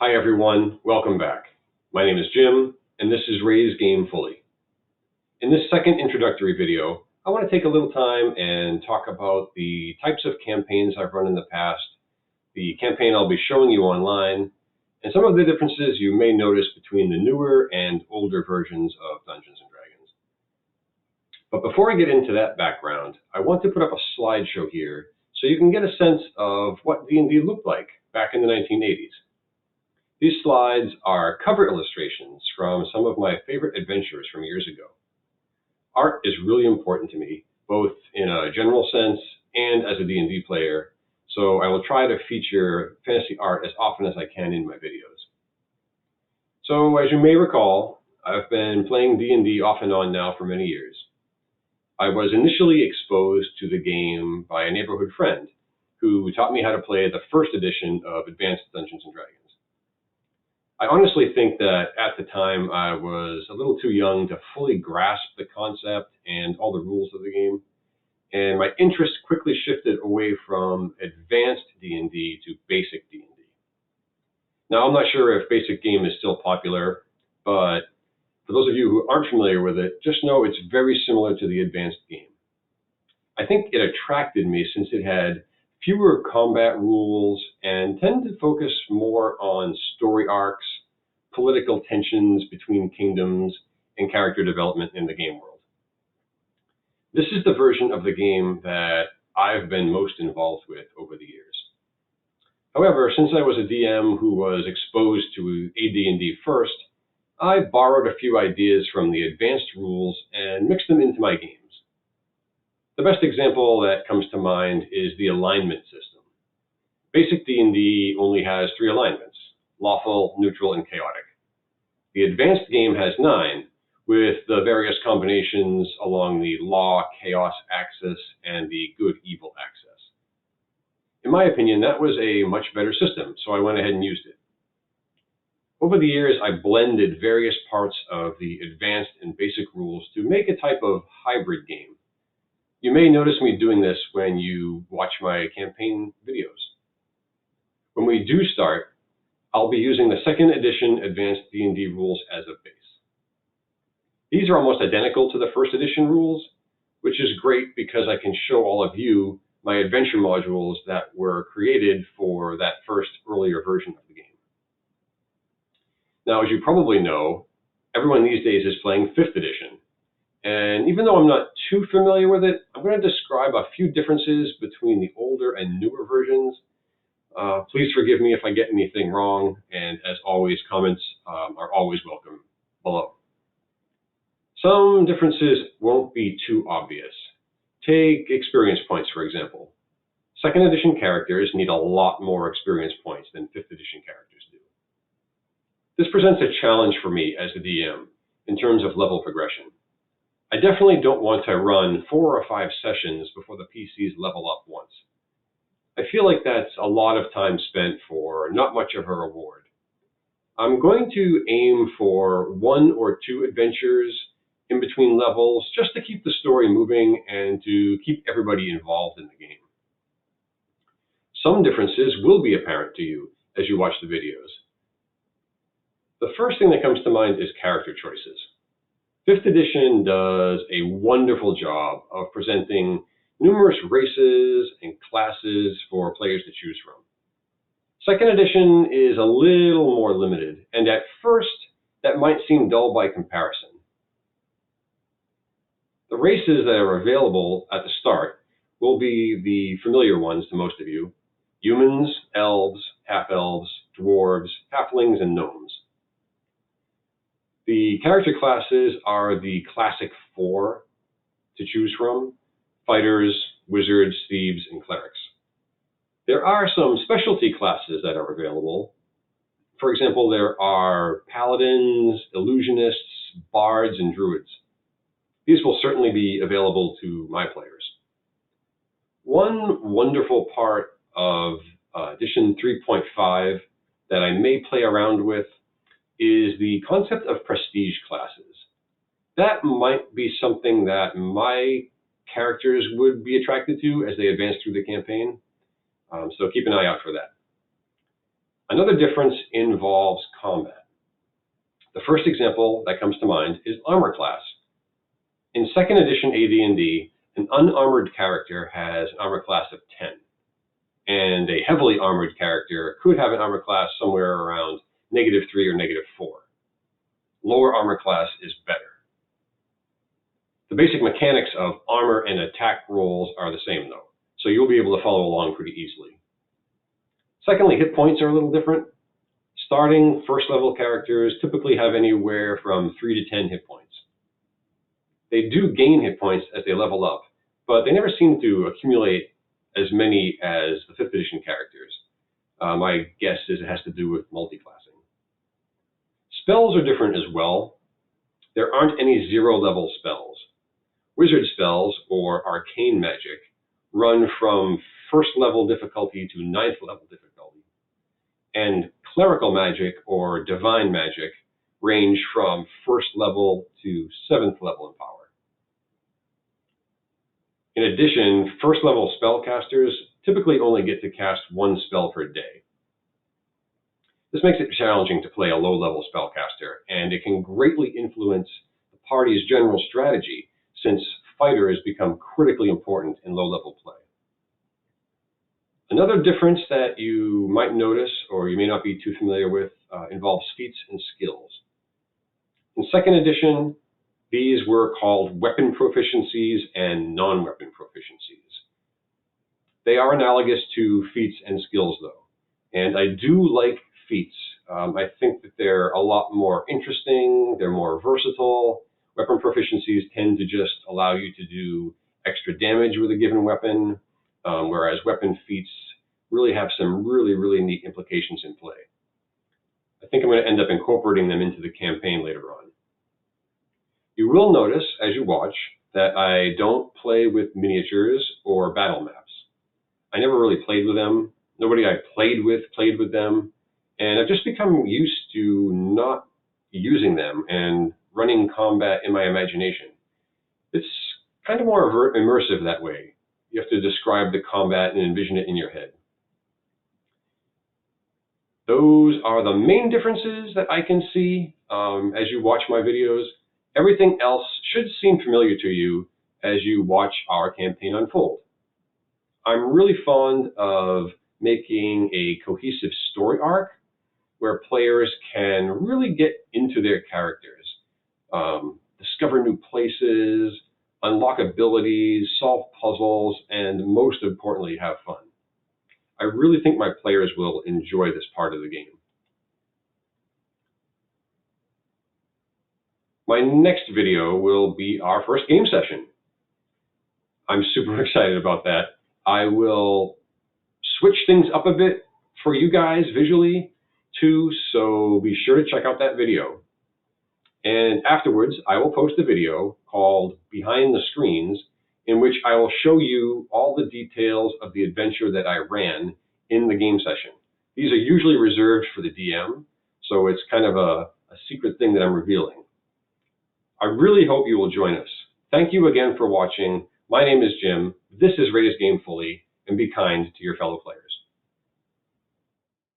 Hi everyone, welcome back. My name is Jim, and this is Ray's Game Fully. In this second introductory video, I want to take a little time and talk about the types of campaigns I've run in the past, the campaign I'll be showing you online, and some of the differences you may notice between the newer and older versions of Dungeons & Dragons. But before I get into that background, I want to put up a slideshow here so you can get a sense of what D&D looked like back in the 1980s. These slides are cover illustrations from some of my favorite adventures from years ago. Art is really important to me, both in a general sense and as a D&D player, so I will try to feature fantasy art as often as I can in my videos. So as you may recall, I've been playing D&D off and on now for many years. I was initially exposed to the game by a neighborhood friend who taught me how to play the first edition of Advanced Dungeons & Dragons. I honestly think that at the time I was a little too young to fully grasp the concept and all the rules of the game, and my interest quickly shifted away from advanced D&D to basic D&D. Now, I'm not sure if basic game is still popular, but for those of you who aren't familiar with it, just know it's very similar to the advanced game. I think it attracted me since it had fewer combat rules and tended to focus more on story arcs, political tensions between kingdoms, and character development in the game world. This is the version of the game that I've been most involved with over the years. However, since I was a DM who was exposed to AD&D first, I borrowed a few ideas from the advanced rules and mixed them into my games. The best example that comes to mind is the alignment system. Basic D&D only has 3 alignments: lawful, neutral, and chaotic. The advanced game has 9, with the various combinations along the law, chaos axis and the good-evil axis. In my opinion, that was a much better system, so I went ahead and used it. Over the years, I blended various parts of the advanced and basic rules to make a type of hybrid game. You may notice me doing this when you watch my campaign videos. When we do start, I'll be using the 2nd edition Advanced D&D rules as a base. These are almost identical to the 1st edition rules, which is great because I can show all of you my adventure modules that were created for that first earlier version of the game. Now, as you probably know, everyone these days is playing 5th edition. And even though I'm not too familiar with it, I'm going to describe a few differences between the older and newer versions. Please forgive me if I get anything wrong, and as always, comments are always welcome below. Some differences won't be too obvious. Take experience points, for example. 2nd edition characters need a lot more experience points than 5th edition characters do. This presents a challenge for me as a DM in terms of level progression. I definitely don't want to run 4 or 5 sessions before the PCs level up once. I feel like that's a lot of time spent for not much of a reward. I'm going to aim for 1 or 2 adventures in between levels just to keep the story moving and to keep everybody involved in the game. Some differences will be apparent to you as you watch the videos. The first thing that comes to mind is character choices. 5th edition does a wonderful job of presenting numerous races and classes for players to choose from. 2nd edition is a little more limited, and at first, that might seem dull by comparison. The races that are available at the start will be the familiar ones to most of you: humans, elves, half-elves, dwarves, halflings, and gnomes. The character classes are the classic 4 to choose from: fighters, wizards, thieves, and clerics. There are some specialty classes that are available. For example, there are paladins, illusionists, bards, and druids. These will certainly be available to my players. One wonderful part of edition 3.5 that I may play around with is the concept of prestige classes. That might be something that my characters would be attracted to as they advance through the campaign, so keep an eye out for that. Another difference involves combat. The first example that comes to mind is armor class. In 2nd edition AD&D, an unarmored character has an armor class of 10, and a heavily armored character could have an armor class somewhere around -3 or -4. Lower armor class is better. The basic mechanics of armor and attack rolls are the same though, so you'll be able to follow along pretty easily. Secondly, hit points are a little different. Starting first level characters typically have anywhere from 3 to 10 hit points. They do gain hit points as they level up, but they never seem to accumulate as many as the 5th edition characters. My guess is it has to do with multi-classing. Spells are different as well. There aren't any 0-level spells. Wizard spells, or arcane magic, run from 1st level difficulty to 9th level difficulty. And clerical magic, or divine magic, range from 1st level to 7th level in power. In addition, 1st level spellcasters typically only get to cast 1 spell per day. This makes it challenging to play a low-level spellcaster, and it can greatly influence the party's general strategy, since fighters become critically important in low-level play. Another difference that you might notice, or you may not be too familiar with, involves feats and skills. In 2nd edition, these were called weapon proficiencies and non-weapon proficiencies. They are analogous to feats and skills, though, and I do like feats. I think that they're a lot more interesting, they're more versatile. Weapon proficiencies tend to just allow you to do extra damage with a given weapon, whereas weapon feats really have some really neat implications in play. I think I'm going to end up incorporating them into the campaign later on. You will notice, as you watch, that I don't play with miniatures or battle maps. I never really played with them. Nobody I played with them. And I've just become used to not using them and running combat in my imagination. It's kind of more immersive that way. You have to describe the combat and envision it in your head. Those are the main differences that I can see as you watch my videos. Everything else should seem familiar to you as you watch our campaign unfold. I'm really fond of making a cohesive story arc where players can really get into their characters, discover new places, unlock abilities, solve puzzles, and most importantly, have fun. I really think my players will enjoy this part of the game. My next video will be our first game session. I'm super excited about that. I will switch things up a bit for you guys visually too, so be sure to check out that video. And afterwards, I will post a video called Behind the Screens, in which I will show you all the details of the adventure that I ran in the game session. These are usually reserved for the DM, so it's kind of a secret thing that I'm revealing. I really hope you will join us. Thank you again for watching. My name is Jim. This is Raise Game Fully, and be kind to your fellow players.